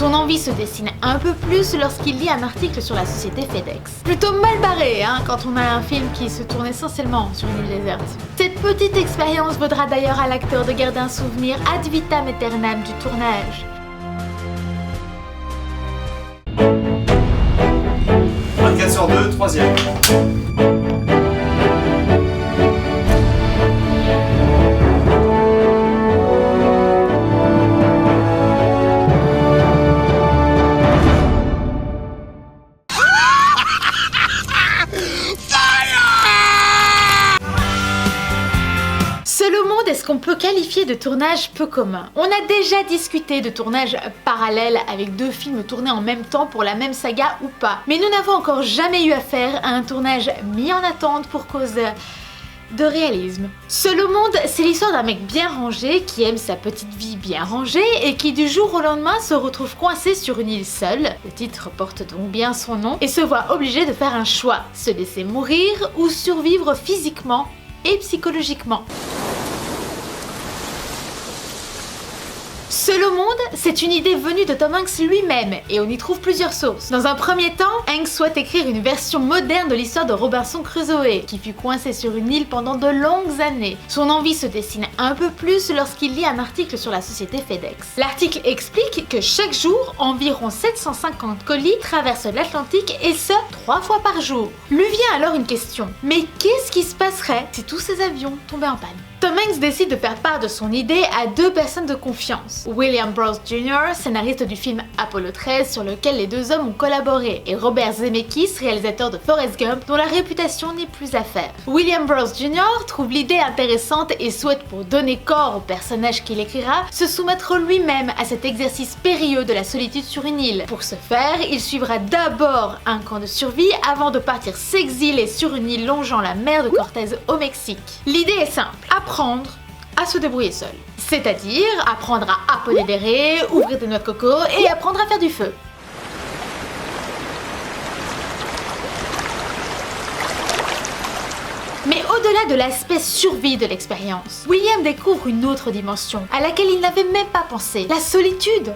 Son envie se dessine un peu plus lorsqu'il lit un article sur la société FedEx. Plutôt mal barré, quand on a un film qui se tourne essentiellement sur une île déserte. Cette petite expérience vaudra d'ailleurs à l'acteur de garder un souvenir ad vitam aeternam du tournage. 24 sur 2, 3e. Seul au monde est ce qu'on peut qualifier de tournage peu commun. On a déjà discuté de tournage parallèle avec 2 films tournés en même temps pour la même saga ou pas. Mais nous n'avons encore jamais eu affaire à un tournage mis en attente pour cause de réalisme. Seul au monde, c'est l'histoire d'un mec bien rangé qui aime sa petite vie bien rangée et qui du jour au lendemain se retrouve coincé sur une île seule, le titre porte donc bien son nom, et se voit obligé de faire un choix, se laisser mourir ou survivre physiquement et psychologiquement. Seul au monde, c'est une idée venue de Tom Hanks lui-même, et on y trouve plusieurs sources. Dans un premier temps, Hanks souhaite écrire une version moderne de l'histoire de Robinson Crusoe, qui fut coincé sur une île pendant de longues années. Son envie se dessine un peu plus lorsqu'il lit un article sur la société FedEx. L'article explique que chaque jour, environ 750 colis traversent l'Atlantique, et ce, 3 fois par jour. Lui vient alors une question. Mais qu'est-ce qui se passerait si tous ces avions tombaient en panne ? Tom Hanks décide de faire part de son idée à 2 personnes de confiance. William Burroughs Jr., scénariste du film Apollo 13 sur lequel les 2 hommes ont collaboré, et Robert Zemeckis, réalisateur de Forrest Gump, dont la réputation n'est plus à faire. William Burroughs Jr. trouve l'idée intéressante et souhaite, pour donner corps au personnage qu'il écrira, se soumettre lui-même à cet exercice périlleux de la solitude sur une île. Pour ce faire, il suivra d'abord un camp de survie avant de partir s'exiler sur une île longeant la mer de Cortés au Mexique. L'idée est simple, apprendre à se débrouiller seul. C'est-à-dire apprendre à harponner des raies, ouvrir des noix de coco et apprendre à faire du feu. Mais au-delà de l'aspect survie de l'expérience, William découvre une autre dimension à laquelle il n'avait même pas pensé, la solitude.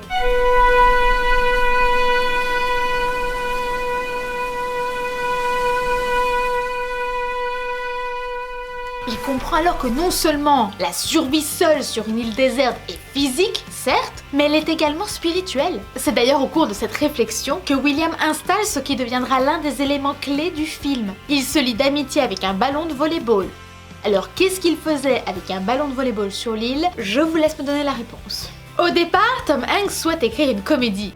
Il comprend alors que non seulement la survie seule sur une île déserte est physique, certes, mais elle est également spirituelle. C'est d'ailleurs au cours de cette réflexion que William installe ce qui deviendra l'un des éléments clés du film. Il se lie d'amitié avec un ballon de volley-ball. Alors qu'est-ce qu'il faisait avec un ballon de volley-ball sur l'île? Je vous laisse me donner la réponse. Au départ, Tom Hanks souhaite écrire une comédie.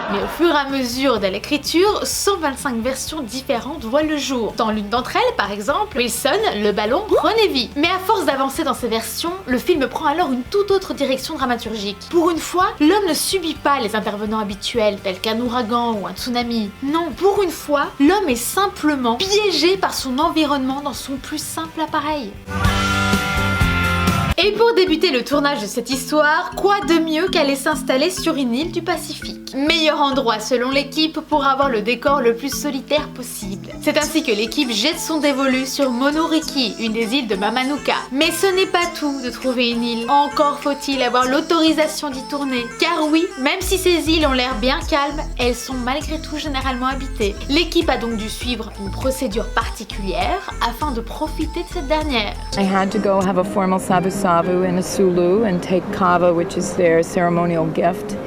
Mais au fur et à mesure de l'écriture, 125 versions différentes voient le jour. Dans l'une d'entre elles, par exemple, Wilson, le ballon, prenait vie. Mais à force d'avancer dans ces versions, le film prend alors une toute autre direction dramaturgique. Pour une fois, l'homme ne subit pas les intervenants habituels, tels qu'un ouragan ou un tsunami. Non, pour une fois, l'homme est simplement piégé par son environnement dans son plus simple appareil. Et pour débuter le tournage de cette histoire, quoi de mieux qu'aller s'installer sur une île du Pacifique? Meilleur endroit selon l'équipe pour avoir le décor le plus solitaire possible. C'est ainsi que l'équipe jette son dévolu sur Monoriki, une des îles de Mamanuca. Mais ce n'est pas tout de trouver une île. Encore faut-il avoir l'autorisation d'y tourner. Car oui, même si ces îles ont l'air bien calmes, elles sont malgré tout généralement habitées. L'équipe a donc dû suivre une procédure particulière afin de profiter de cette dernière. I had to go have a formal sabu-sabu in a Sulu and take kava, which is their ceremonial gift,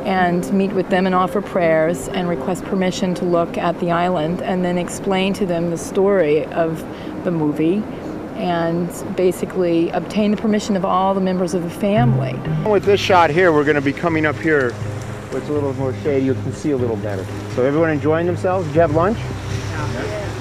and meet with them and offer prayers and request permission to look at the island and then explain to them the story of the movie and basically obtain the permission of all the members of the family. With this shot here, we're going to be coming up here where it's a little more shady. You can see a little better. So everyone enjoying themselves? Did you have lunch?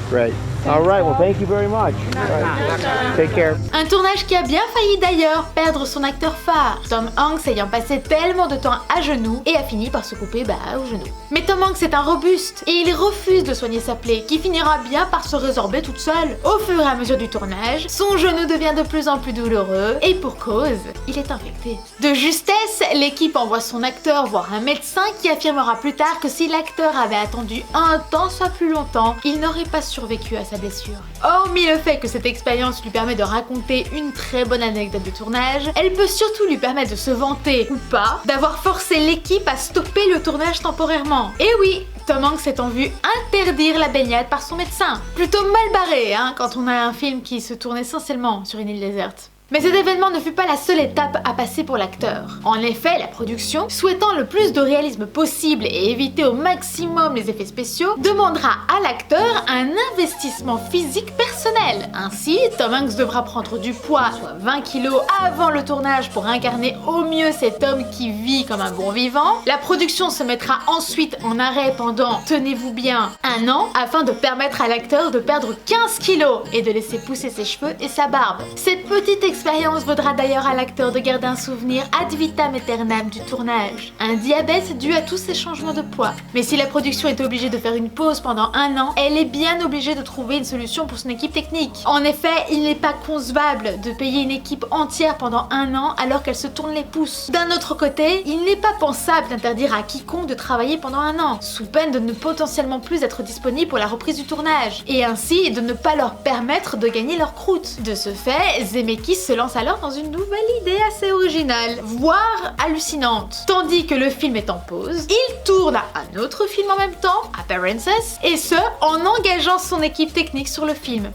Great. All right, well, thank you very much. Right. Take care. Un tournage qui a bien failli d'ailleurs perdre son acteur phare, Tom Hanks ayant passé tellement de temps à genoux et a fini par se couper au genou. Mais Tom Hanks est un robuste et il refuse de soigner sa plaie qui finira bien par se résorber toute seule. Au fur et à mesure du tournage, son genou devient de plus en plus douloureux et pour cause, il est infecté. De justesse, l'équipe envoie son acteur voir un médecin qui affirmera plus tard que si l'acteur avait attendu un temps soit plus longtemps, il n'aurait pas survécu à sa blessure. Hormis le fait que cette expérience lui permet de raconter une très bonne anecdote de tournage, elle peut surtout lui permettre de se vanter, ou pas, d'avoir forcé l'équipe à stopper le tournage temporairement. Et oui, Tom Hanks s'étant vu interdire la baignade par son médecin. Plutôt mal barré, hein, quand on a un film qui se tourne essentiellement sur une île déserte. Mais cet événement ne fut pas la seule étape à passer pour l'acteur. En effet, la production, souhaitant le plus de réalisme possible et éviter au maximum les effets spéciaux, demandera à l'acteur un investissement physique personnel. Ainsi, Tom Hanks devra prendre du poids, soit 20 kilos, avant le tournage pour incarner au mieux cet homme qui vit comme un bon vivant. La production se mettra ensuite en arrêt pendant, tenez-vous bien, 1 an, afin de permettre à l'acteur de perdre 15 kilos et de laisser pousser ses cheveux et sa barbe. Cette petite expérience vaudra d'ailleurs à l'acteur de garder un souvenir ad vitam aeternam du tournage. Un diabète dû à tous ces changements de poids. Mais si la production est obligée de faire une pause pendant 1 an, elle est bien obligée de trouver une solution pour son équipe technique. En effet, il n'est pas concevable de payer une équipe entière pendant 1 an alors qu'elle se tourne les pouces. D'un autre côté, il n'est pas pensable d'interdire à quiconque de travailler pendant 1 an, sous peine de ne potentiellement plus être disponible pour la reprise du tournage, et ainsi de ne pas leur permettre de gagner leur croûte. De ce fait, Zemeckis se lance alors dans une nouvelle idée assez originale, voire hallucinante. Tandis que le film est en pause, il tourne un autre film en même temps, Appearances, et ce, en engageant son équipe technique sur le film.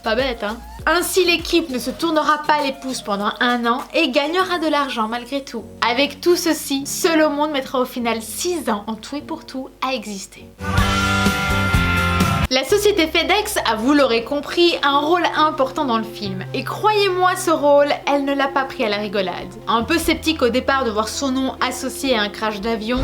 Pas bête, hein? Ainsi, l'équipe ne se tournera pas les pouces pendant 1 an et gagnera de l'argent malgré tout. Avec tout ceci, Seul au monde mettra au final 6 ans en tout et pour tout à exister. La société FedEx a, vous l'aurez compris, un rôle important dans le film. Et croyez-moi, ce rôle, elle ne l'a pas pris à la rigolade. Un peu sceptique au départ de voir son nom associé à un crash d'avion,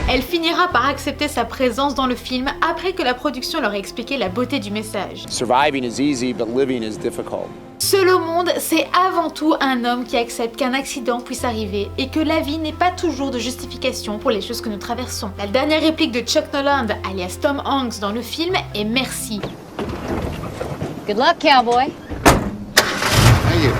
elle finira par accepter sa présence dans le film après que la production leur ait expliqué la beauté du message. Surviving is easy, but living is difficult. Seul au monde, c'est avant tout un homme qui accepte qu'un accident puisse arriver et que la vie n'est pas toujours de justification pour les choses que nous traversons. La dernière réplique de Chuck Noland, alias Tom Hanks, dans le film est merci. Good luck, cowboy. Thank you.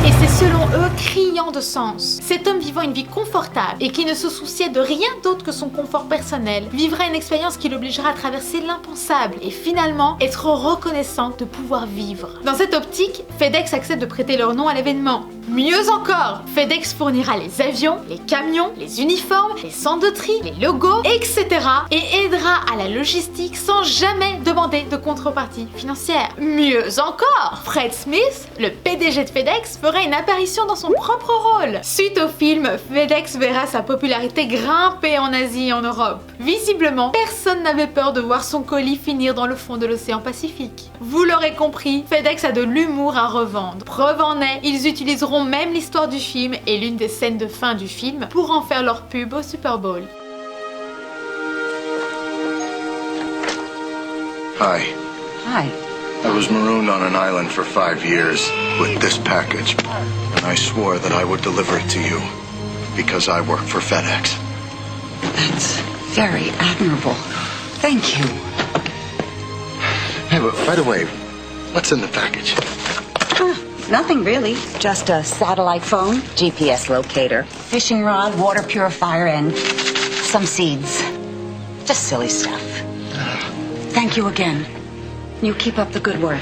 Et c'est selon eux criant de sens. Cet homme vivant une vie confortable et qui ne se souciait de rien d'autre que son confort personnel vivra une expérience qui l'obligera à traverser l'impensable et finalement être reconnaissant de pouvoir vivre. Dans cette optique, FedEx accepte de prêter leur nom à l'événement. Mieux encore, FedEx fournira les avions, les camions, les uniformes, les centres de tri, les logos, etc. et aidera à la logistique sans jamais demander de contrepartie financière. Mieux encore, Fred Smith, le PDG de FedEx, fera une apparition dans son propre rôle. Suite au film, FedEx verra sa popularité grimper en Asie et en Europe. Visiblement, personne n'avait peur de voir son colis finir dans le fond de l'océan Pacifique. Vous l'aurez compris, FedEx a de l'humour à revendre. Preuve en est, ils utiliseront même l'histoire du film et l'une des scènes de fin du film pour en faire leur pub au Super Bowl. Hi. Hi. I was marooned on an island for 5 years with this package, and I swore that I would deliver it to you because I work for FedEx. That's very admirable. Thank you. Hey, but by the way, what's in the package? Nothing really. Just a satellite phone, GPS locator, fishing rod, water purifier, and some seeds. Just silly stuff. Thank you again. You keep up the good work.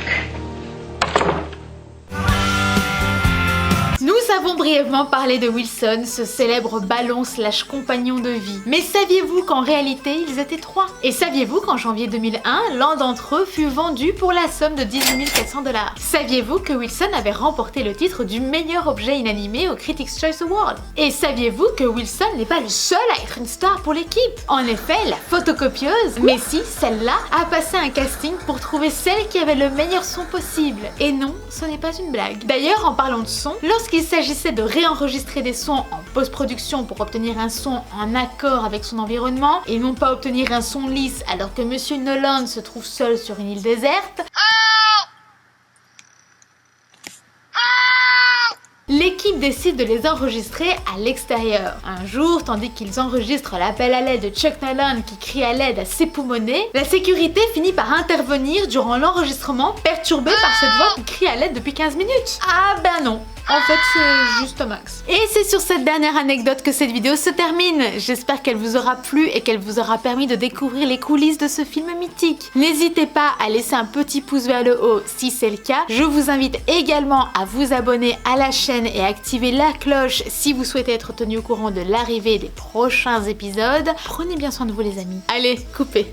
Nous avons brièvement parlé de Wilson, ce célèbre ballon / compagnon de vie. Mais saviez-vous qu'en réalité, ils étaient 3? Et saviez-vous qu'en janvier 2001, l'un d'entre eux fut vendu pour la somme de 18 400 $? Saviez-vous que Wilson avait remporté le titre du meilleur objet inanimé au Critics' Choice Award? Et saviez-vous que Wilson n'est pas le seul à être une star pour l'équipe? En effet, la photocopieuse, mais si, celle-là, a passé un casting pour trouver celle qui avait le meilleur son possible. Et non, ce n'est pas une blague. D'ailleurs, en parlant de son, lorsqu'il s'agissait de réenregistrer des sons en post-production pour obtenir un son en accord avec son environnement et non pas obtenir un son lisse alors que Monsieur Nolan se trouve seul sur une île déserte, l'équipe décide de les enregistrer à l'extérieur. Un jour, tandis qu'ils enregistrent l'appel à l'aide de Chuck Nolan qui crie à l'aide à s'époumoner, la sécurité finit par intervenir durant l'enregistrement, perturbée par cette voix qui crie à l'aide depuis 15 minutes. Ah ben non, En fait, c'est juste Tom Hanks. Et c'est sur cette dernière anecdote que cette vidéo se termine. J'espère qu'elle vous aura plu et qu'elle vous aura permis de découvrir les coulisses de ce film mythique. N'hésitez pas à laisser un petit pouce vers le haut si c'est le cas. Je vous invite également à vous abonner à la chaîne et à activer la cloche si vous souhaitez être tenu au courant de l'arrivée des prochains épisodes. Prenez bien soin de vous les amis. Allez, coupez.